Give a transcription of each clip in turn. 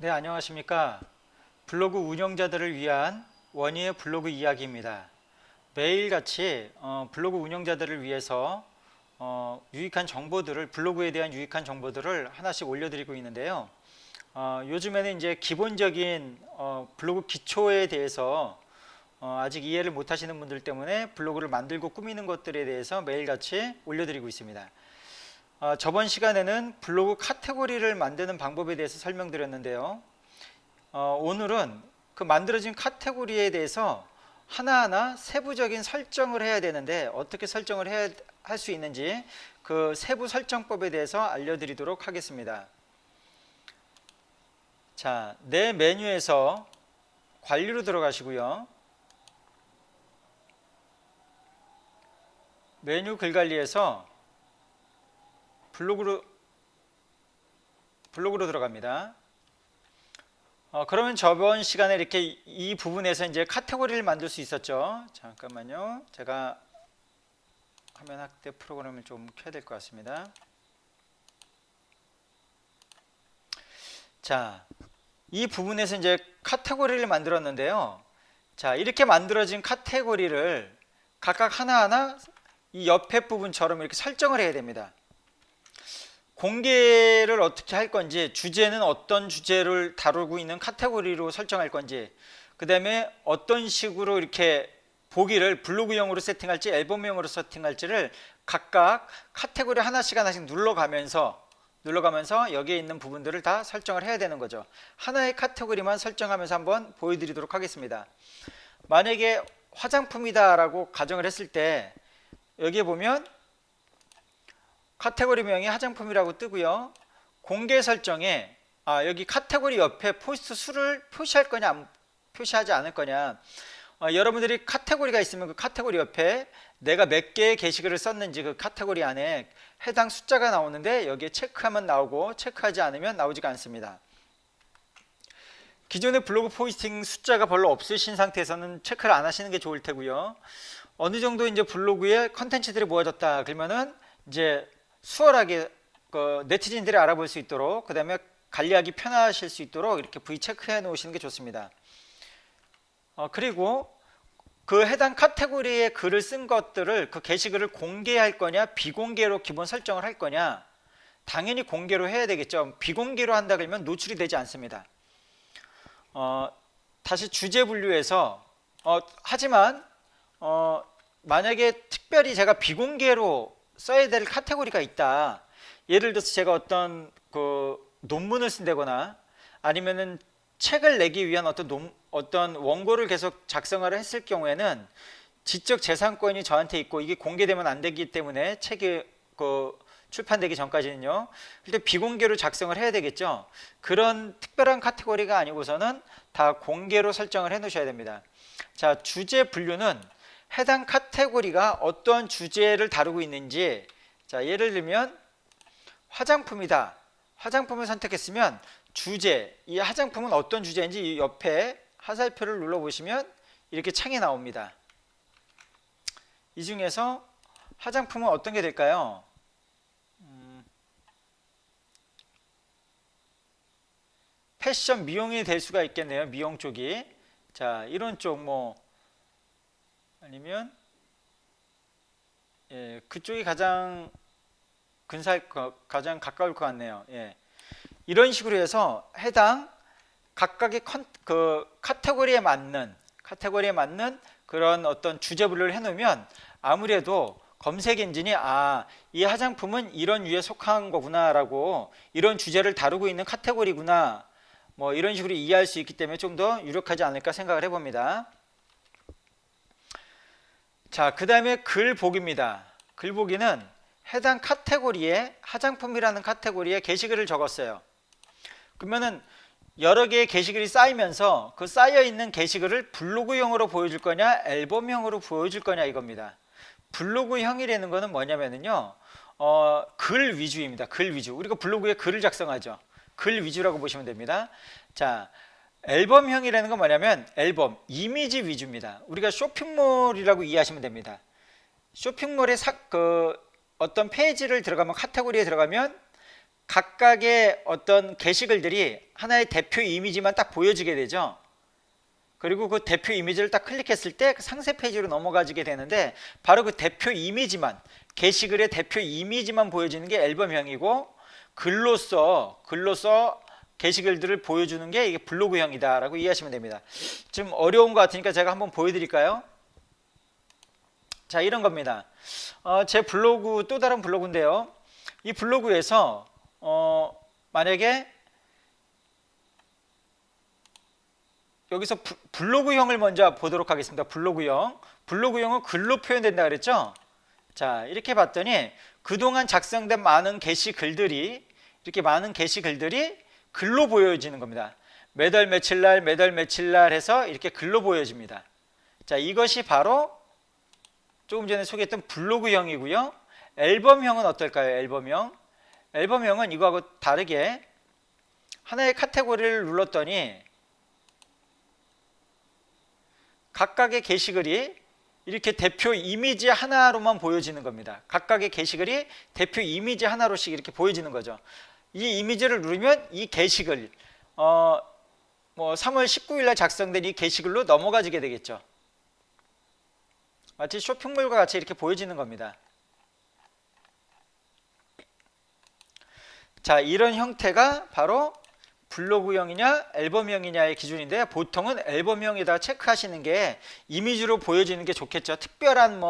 네, 안녕하십니까. 블로그 운영자들을 위한 원희의 블로그 이야기입니다. 매일같이 블로그 운영자들을 위해서 유익한 정보들을, 블로그에 대한 유익한 정보들을 하나씩 올려드리고 있는데요. 요즘에는 이제 기본적인 블로그 기초에 대해서 아직 이해를 못 하시는 분들 때문에 블로그를 만들고 꾸미는 것들에 대해서 매일같이 올려드리고 있습니다. 저번 시간에는 블로그 카테고리를 만드는 방법에 대해서 설명드렸는데요. 오늘은 그 만들어진 카테고리에 대해서 하나하나 세부적인 설정을 해야 되는데 어떻게 설정을 해야 할 수 있는지 그 세부 설정법에 대해서 알려드리도록 하겠습니다. 자, 내 메뉴에서 관리로 들어가시고요. 메뉴 글관리에서 블로그로 들어갑니다. 그러면 저번 시간에 이렇게 이 부분에서 이제 카테고리를 만들 수 있었죠. 잠깐만요. 제가 화면 확대 프로그램을 좀 켜야 될 것 같습니다. 자, 이 부분에서 이제 카테고리를 만들었는데요. 자, 이렇게 만들어진 카테고리를 각각 하나하나 이 옆에 부분처럼 이렇게 설정을 해야 됩니다. 공개를 어떻게 할 건지, 주제는 어떤 주제를 다루고 있는 카테고리로 설정할 건지, 그 다음에 어떤 식으로 이렇게 보기를 블로그용으로 세팅할지 앨범용으로 세팅할지를 각각 카테고리 하나씩 눌러가면서 여기에 있는 부분들을 다 설정을 해야 되는 거죠. 하나의 카테고리만 설정하면서 한번 보여드리도록 하겠습니다. 만약에 화장품이다 라고 가정을 했을 때 여기에 보면 카테고리명이 화장품이라고 뜨고요. 공개 설정에 여기 카테고리 옆에 포스트 수를 표시할 거냐 표시하지 않을 거냐, 여러분들이 카테고리가 있으면 그 카테고리 옆에 내가 몇 개의 게시글을 썼는지 그 카테고리 안에 해당 숫자가 나오는데 여기에 체크하면 나오고 체크하지 않으면 나오지가 않습니다. 기존의 블로그 포스팅 숫자가 별로 없으신 상태에서는 체크를 안 하시는 게 좋을 테고요. 어느 정도 이제 블로그에 컨텐츠들이 모아졌다 그러면은 이제 수월하게 네티즌들이 알아볼 수 있도록, 그 다음에 관리하기 편하실 수 있도록 이렇게 V 체크해 놓으시는 게 좋습니다. 그리고 그 해당 카테고리에 글을 쓴 것들을, 그 게시글을 공개할 거냐 비공개로 기본 설정을 할 거냐, 당연히 공개로 해야 되겠죠. 비공개로 한다 그러면 노출이 되지 않습니다. 다시 주제 분류해서 하지만 만약에 특별히 제가 비공개로 써야 될 카테고리가 있다. 예를 들어서 제가 어떤 논문을 쓴다거나 아니면은 책을 내기 위한 어떤 원고를 계속 작성을 했을 경우에는 지적 재산권이 저한테 있고 이게 공개되면 안 되기 때문에 책이 출판되기 전까지는요. 근데 비공개로 작성을 해야 되겠죠. 그런 특별한 카테고리가 아니고서는 다 공개로 설정을 해 놓으셔야 됩니다. 자, 주제 분류는 해당 카테고리가 어떤 주제를 다루고 있는지, 자, 예를 들면 화장품이다. 화장품을 선택했으면 주제, 이 화장품은 어떤 주제인지 이 옆에 화살표를 눌러보시면 이렇게 창이 나옵니다. 이 중에서 화장품은 어떤 게 될까요? 패션, 미용이 될 수가 있겠네요. 미용 쪽이. 자, 이런 쪽 아니면 그쪽이 가장 가장 가까울 것 같네요. 이런 식으로 해서 해당 각각의 카테고리에 맞는 그런 어떤 주제 분류를 해놓으면 아무래도 검색 엔진이 이 화장품은 이런 류에 속한 거구나라고, 이런 주제를 다루고 있는 카테고리구나, 이런 식으로 이해할 수 있기 때문에 좀 더 유력하지 않을까 생각을 해봅니다. 자, 그 다음에 글 보기입니다. 글 보기는 해당 카테고리에, 화장품이라는 카테고리에 게시글을 적었어요. 그러면은 여러 개의 게시글이 쌓이면서 그 쌓여있는 게시글을 블로그형으로 보여줄 거냐 앨범형으로 보여줄 거냐 이겁니다. 블로그형이라는 거는 뭐냐면요, 글 위주입니다. 글 위주. 우리가 블로그에 글을 작성하죠. 글 위주라고 보시면 됩니다. 자, 앨범형이라는 건 뭐냐면 앨범, 이미지 위주입니다. 우리가 쇼핑몰이라고 이해하시면 됩니다. 쇼핑몰에 어떤 페이지를 들어가면, 카테고리에 들어가면 각각의 어떤 게시글들이 하나의 대표 이미지만 딱 보여지게 되죠. 그리고 그 대표 이미지를 딱 클릭했을 때 그 상세 페이지로 넘어가지게 되는데, 바로 그 대표 이미지만, 게시글의 대표 이미지만 보여지는 게 앨범형이고, 글로써 게시글들을 보여주는 게 이게 블로그형이다 라고 이해하시면 됩니다. 좀 어려운 것 같으니까 제가 한번 보여드릴까요? 자, 이런 겁니다. 제 블로그, 또 다른 블로그인데요. 이 블로그에서 만약에 여기서 블로그형을 먼저 보도록 하겠습니다. 블로그형은 글로 표현된다 그랬죠? 자, 이렇게 봤더니 그동안 작성된 많은 게시글들이, 이렇게 많은 게시글들이 글로 보여지는 겁니다. 몇 월 며칠 날 해서 이렇게 글로 보여집니다. 자, 이것이 바로 조금 전에 소개했던 블로그형이고요. 앨범형은 어떨까요? 앨범형은 이거하고 다르게 하나의 카테고리를 눌렀더니 각각의 게시글이 이렇게 대표 이미지 하나로만 보여지는 겁니다. 각각의 게시글이 대표 이미지 하나로씩 이렇게 보여지는 거죠. 이 이미지를 누르면 이 게시글, 3월 19일 날 작성된 이 게시글로 넘어가지게 되겠죠. 마치 쇼핑몰과 같이 이렇게 보여지는 겁니다. 자, 이런 형태가 바로 블로그형이냐 앨범형이냐의 기준인데, 보통은 앨범형에다가 체크하시는 게 이미지로 보여지는 게 좋겠죠. 특별한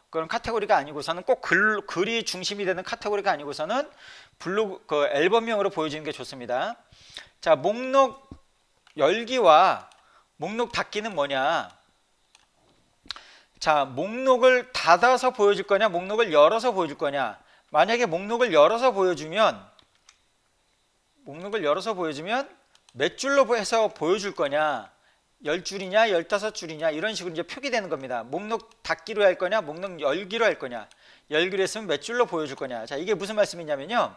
그런 카테고리가 아니고서는, 꼭 글이 중심이 되는 카테고리가 아니고서는 앨범형으로 보여지는 게 좋습니다. 자, 목록 열기와 목록 닫기는 뭐냐? 자, 목록을 닫아서 보여줄 거냐, 목록을 열어서 보여줄 거냐? 만약에 목록을 열어서 보여주면 몇 줄로 해서 보여줄 거냐, 10줄이냐 15줄이냐 이런 식으로 이제 표기되는 겁니다. 목록 닫기로 할 거냐, 목록 열기로 할 거냐, 열기로 했으면 몇 줄로 보여줄 거냐. 자, 이게 무슨 말씀이냐면요,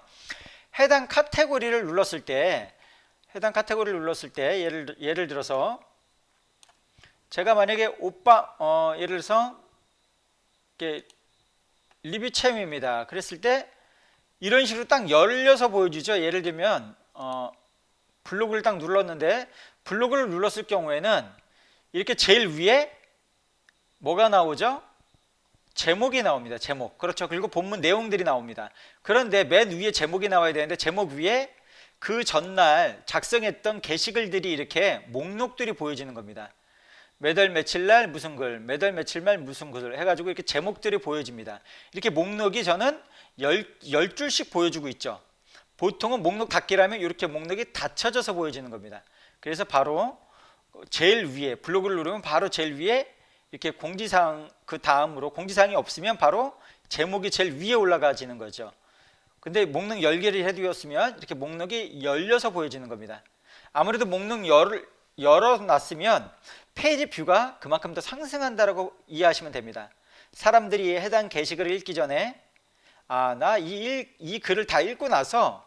해당 카테고리를 눌렀을 때 예를 들어서 제가 만약에 예를 들어서 리뷰 체험입니다. 그랬을 때 이런 식으로 딱 열려서 보여주죠. 예를 들면 블로그를 딱 눌렀는데, 블로그를 눌렀을 경우에는 이렇게 제일 위에 뭐가 나오죠? 제목이 나옵니다. 제목. 그렇죠. 그리고 본문 내용들이 나옵니다. 그런데 맨 위에 제목이 나와야 되는데, 제목 위에 그 전날 작성했던 게시글들이 이렇게 목록들이 보여지는 겁니다. 몇 월 며칠 날 무슨 글, 몇 월 며칠 날 무슨 글을 해가지고 이렇게 제목들이 보여집니다. 이렇게 목록이 저는 10줄씩 보여주고 있죠. 보통은 목록 닫기라면 이렇게 목록이 닫혀져서 보여지는 겁니다. 그래서 바로 제일 위에, 블로그를 누르면 바로 제일 위에 이렇게 공지사항, 그 다음으로 공지사항이 없으면 바로 제목이 제일 위에 올라가지는 거죠. 근데 목록 열기를 해두었으면 이렇게 목록이 열려서 보여지는 겁니다. 아무래도 목록 열어놨으면 페이지 뷰가 그만큼 더 상승한다라고 이해하시면 됩니다. 사람들이 해당 게시글을 읽기 전에 나 이 글을 다 읽고 나서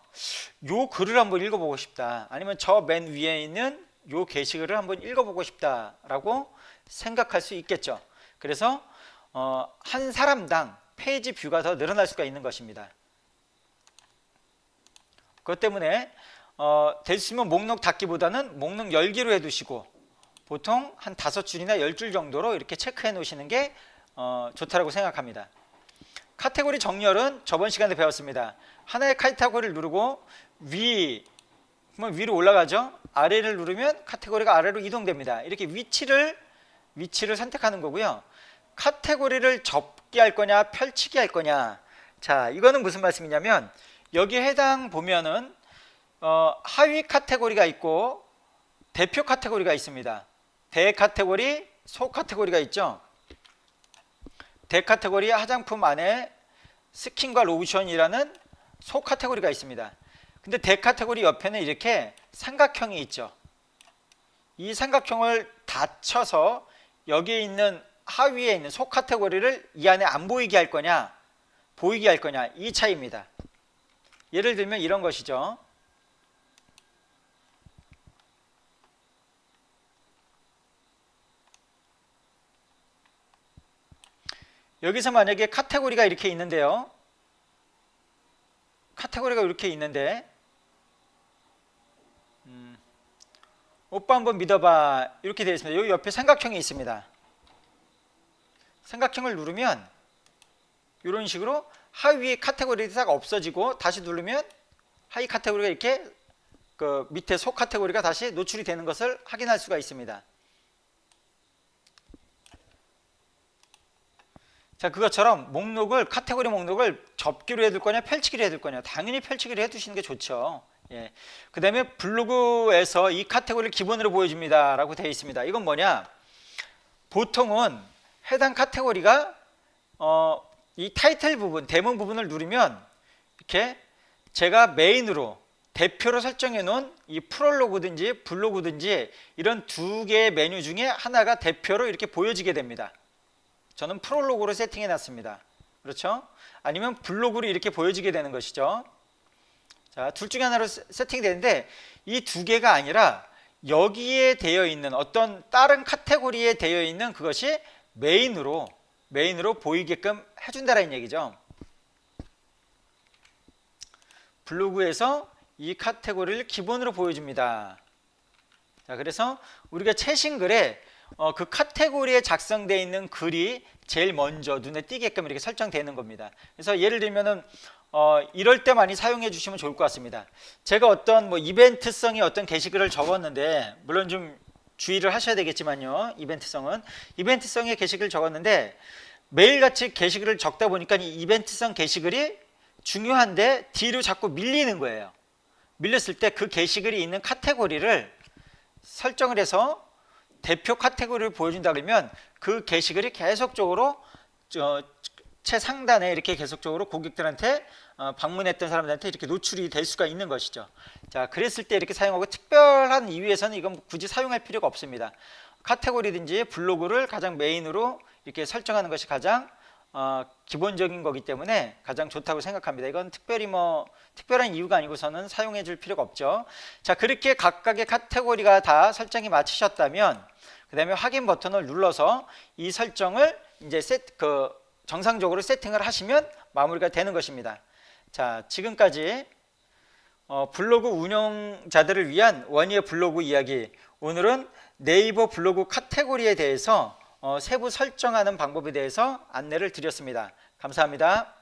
요 글을 한번 읽어보고 싶다, 아니면 저 맨 위에 있는 요 게시글을 한번 읽어보고 싶다라고 생각할 수 있겠죠. 그래서 한 사람당 페이지 뷰가 더 늘어날 수가 있는 것입니다. 그것 때문에 될 수 있으면 목록 닫기보다는 목록 열기로 해두시고, 보통 한 5줄이나 10줄 정도로 이렇게 체크해 놓으시는 게 좋다고 생각합니다. 카테고리 정렬은 저번 시간에 배웠습니다. 하나의 카테고리를 누르고 위로 올라가죠. 아래를 누르면 카테고리가 아래로 이동됩니다. 이렇게 위치를 선택하는 거고요. 카테고리를 접기 할 거냐 펼치기 할 거냐. 자, 이거는 무슨 말씀이냐면, 여기에 해당 보면은 하위 카테고리가 있고 대표 카테고리가 있습니다. 대 카테고리, 소 카테고리가 있죠. 대 카테고리 화장품 안에 스킨과 로션이라는 소 카테고리가 있습니다. 근데 대 카테고리 옆에는 이렇게 삼각형이 있죠. 이 삼각형을 닫혀서 여기에 있는 하위에 있는 소 카테고리를 이 안에 안 보이게 할 거냐, 보이게 할 거냐, 이 차이입니다. 예를 들면 이런 것이죠. 여기서 만약에 카테고리가 이렇게 있는데요. 카테고리가 이렇게 있는데 오빠 한번 믿어봐 이렇게 되어 있습니다. 여기 옆에 삼각형이 있습니다. 삼각형을 누르면 이런 식으로 하위의 카테고리가 딱 없어지고 다시 누르면 하위 카테고리가 이렇게 그 밑에 속 카테고리가 다시 노출이 되는 것을 확인할 수가 있습니다. 자, 그것처럼 목록을 카테고리 목록을 접기로 해둘 거냐 펼치기로 해둘 거냐, 당연히 펼치기로 해두시는 게 좋죠. 예. 그 다음에 블로그에서 이 카테고리를 기본으로 보여줍니다 라고 되어 있습니다. 이건 뭐냐, 보통은 해당 카테고리가 이 타이틀 부분, 대문 부분을 누르면 이렇게 제가 메인으로 대표로 설정해 놓은 이 프롤로그든지 블로그든지 이런 두 개의 메뉴 중에 하나가 대표로 이렇게 보여지게 됩니다. 저는 프롤로그로 세팅해 놨습니다. 그렇죠? 아니면 블로그로 이렇게 보여지게 되는 것이죠. 자, 둘 중에 하나로 세팅이 되는데 이 두 개가 아니라 여기에 되어 있는 어떤 다른 카테고리에 되어 있는 그것이 메인으로 보이게끔 해준다라는 얘기죠. 블로그에서 이 카테고리를 기본으로 보여줍니다. 자, 그래서 우리가 최신 글에 그 카테고리에 작성되어 있는 글이 제일 먼저 눈에 띄게끔 이렇게 설정되는 겁니다. 그래서 예를 들면은 이럴 때 많이 사용해 주시면 좋을 것 같습니다. 제가 어떤 뭐 이벤트성의 어떤 게시글을 적었는데, 물론 좀 주의를 하셔야 되겠지만요. 이벤트성의 게시글을 적었는데 매일같이 게시글을 적다 보니까 이 이벤트성 게시글이 중요한데 뒤로 자꾸 밀리는 거예요. 밀렸을 때 그 게시글이 있는 카테고리를 설정을 해서 대표 카테고리를 보여준다 그러면 그 게시글이 계속적으로 최상단에 이렇게 계속적으로 고객들한테 방문했던 사람들한테 이렇게 노출이 될 수가 있는 것이죠. 자, 그랬을 때 이렇게 사용하고, 특별한 이유에서는 이건 굳이 사용할 필요가 없습니다. 카테고리든지 블로그를 가장 메인으로 이렇게 설정하는 것이 가장 기본적인 거기 때문에 가장 좋다고 생각합니다. 이건 특별한 이유가 아니고서는 사용해 줄 필요가 없죠. 자, 그렇게 각각의 카테고리가 다 설정이 마치셨다면 그 다음에 확인 버튼을 눌러서 이 설정을 이제 정상적으로 세팅을 하시면 마무리가 되는 것입니다. 자, 지금까지 블로그 운영자들을 위한 원희의 블로그 이야기, 오늘은 네이버 블로그 카테고리에 대해서 세부 설정하는 방법에 대해서 안내를 드렸습니다. 감사합니다.